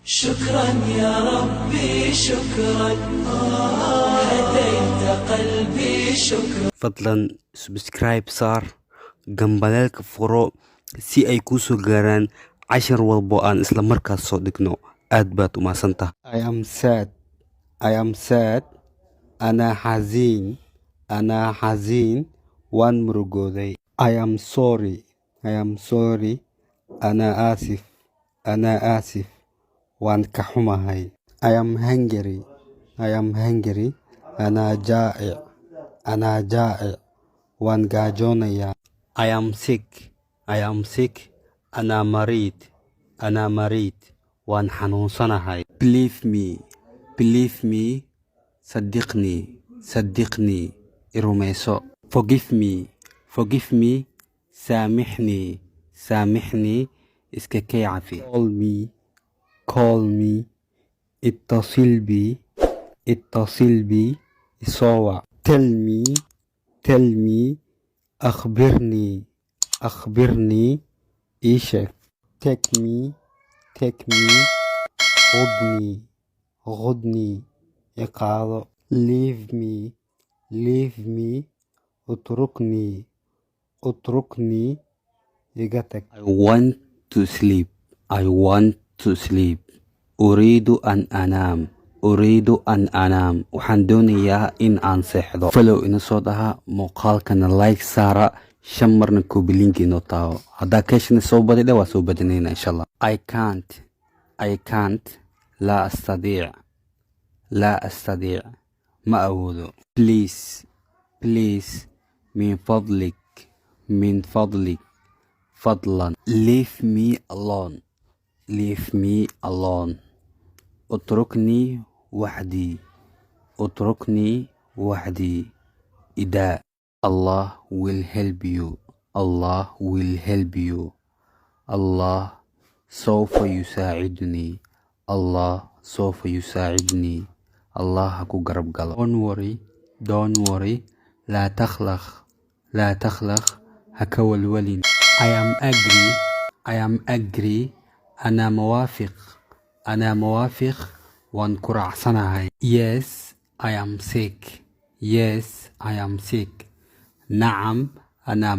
شكرا يا ربي شكرا، هديت قلبي شكرا. fadlan subscribe saar gambaleelka furo si ay kuu soo gaaraan cashar walbo aan isla markaas soo dhigno. aad baad u mahadsantahay. I am sad ana xaziin waan murugooday. I am sorry ana aasif waan ka xumahay. I am hungry ana jaa'ic waan gaajoonayaa. I am sick ana mariid waan xanuunsanahay. Believe me صدقني irumeyso. Forgive me saamixnii iska kay cafi. Call me اتصل بي isoo wac. Tell me أخبرني ii sheeg. Take me خذني iqaado. Leave me اتركني iga tag. I want to sleep أريد أن أنام waxaan doonayaa in aan seexdo. follow ina soo dhaha muuqaalkana like saara 5 marna koobilinka inoo taawo. haddaa keeshana soo badidhe waa soo badinayna insha allah. I can't لا أستطيع ما أود. please من فضلك فضلا leave me alone اتركني وحدي. إذا Allah will help you الله سوف يساعدني الله هكو قرب قلب. don't worry لا تخلق هكا والولين. I am agree أنا موافق وان كرعصناهاي. yes I am sick نعم أنا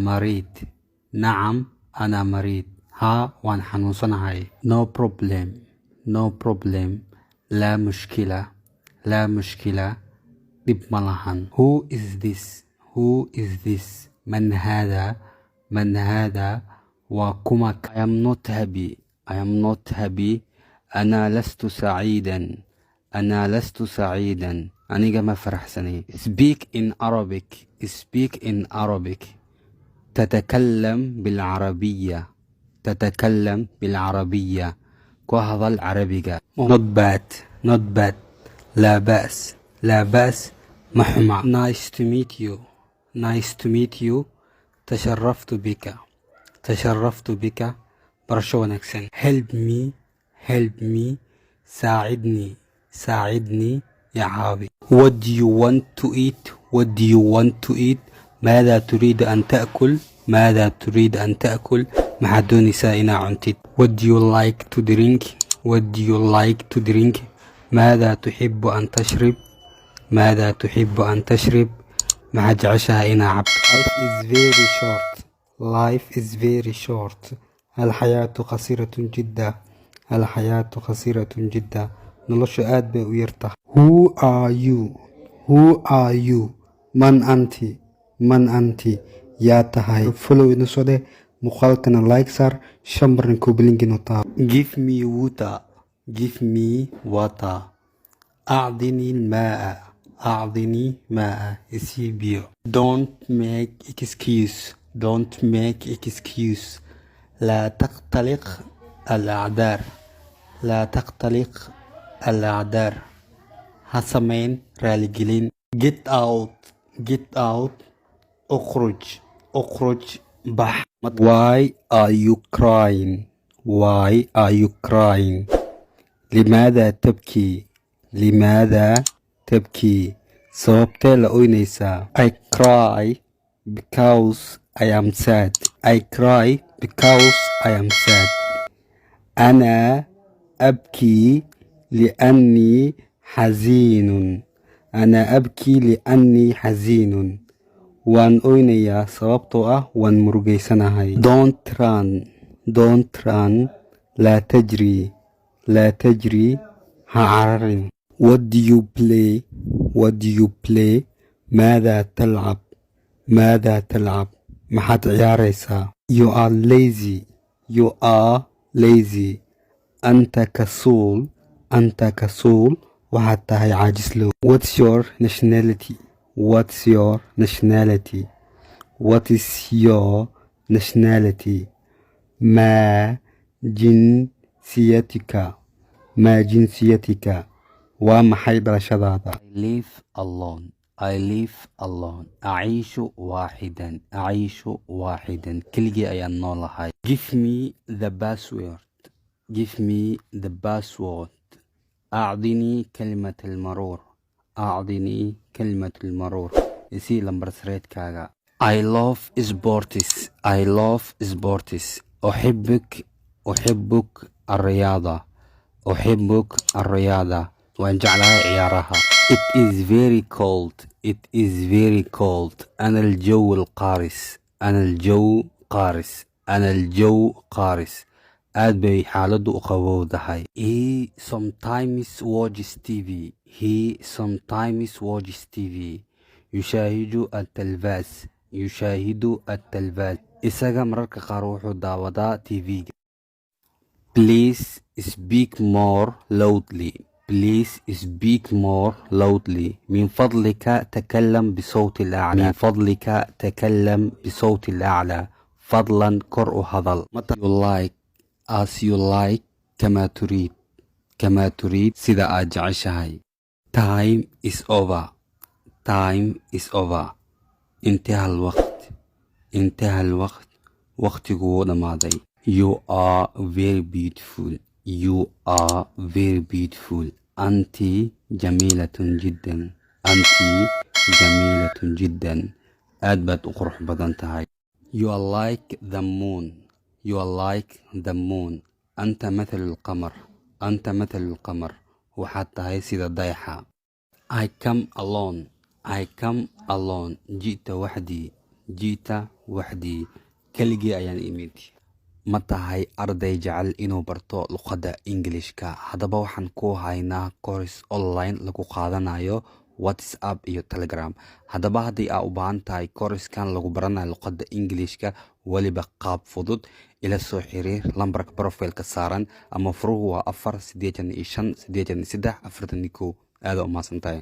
مريض ها وان حنوصناهاي. no problem لا مشكلة دب ملهن. who is this من هذا وكمك. I am not happy أنا لست سعيدا أنيقا ما فرح سني. speak in Arabic تتكلم بالعربية كوهذا العربية. not bad لا بأس محمى. nice to meet you تشرفت بك برشو ونكسن. help me ساعدني يا عابي. what do you want to eat ماذا تريد أن تأكل مع دون سائنا عنتد. what do you like to drink ماذا تحب أن تشرب مع جعشها إنا عبد. life is very short الحياة قصيرة جدا نلوش آد بي ويرتح. who are you من أنت يا تهاي. follow نسوده مخالكنا لايك سار 5 مرن كوبلينجي نوتا. give me water أعطني الماء اسيبيو. don't make excuse لا تقتلق الأعذار هسمين رالجلين. get out اخرج بح. why are you crying لماذا تبكي sababtee la oynaysaa. I cry because I am sad أنا أبكي لأني حزين. أنا أبكي لأني حزين. وان أوينيا سببتو وان مرغيسانهاي. Don't run لا تجري هعررن. What do you play ماذا تلعب محد عياريسا. You are lazy أنت كسول وحتى هي عاجز له. What's your nationality ما جنسيتك وما حيدر شذاذا. I live alone أعيش واحدا كلجي أي النولهاي. Give me the password أعطني كلمة المرور يسي لمبر سريت كاغا. I love sports أحبك الرياضة وأن جعلها عيارها. It is very cold أنا الجو قارس aad bay xaaladu u qabowdahay. He sometimes watches TV يشاهد التلفاز isaga mararka qaar wuxuu daawadaa TV. Please speak more loudly من فضلك تكلم بصوت الأعلى فضلا كر هذل. As you like كما تريد سيدا أجعشهاي. Time is over انتهى الوقت وقت قوة ماضي. You are very beautiful أنت جميلة جدا أدبت أقرح بدنتهاي. You are like the moon أنت مثل القمر وحتى هاي سيدة ضيحة. I come alone جئت وحدي كلجي أيان إيميتي. متى هاي أرضي جعل إنو برتو لقادة إنجليشكا. هذا waxaan ku haynaa course online lagu qaadanayo WhatsApp iyo Telegram. haddaba haddii aa u baahan tahay course-kan lagu baranayo luqadda Englishka waliba qaab fudud ila soo xiriir lambarka profile-ka saaran ama furuhu waa 485 83 41. aad u mahadsantahay.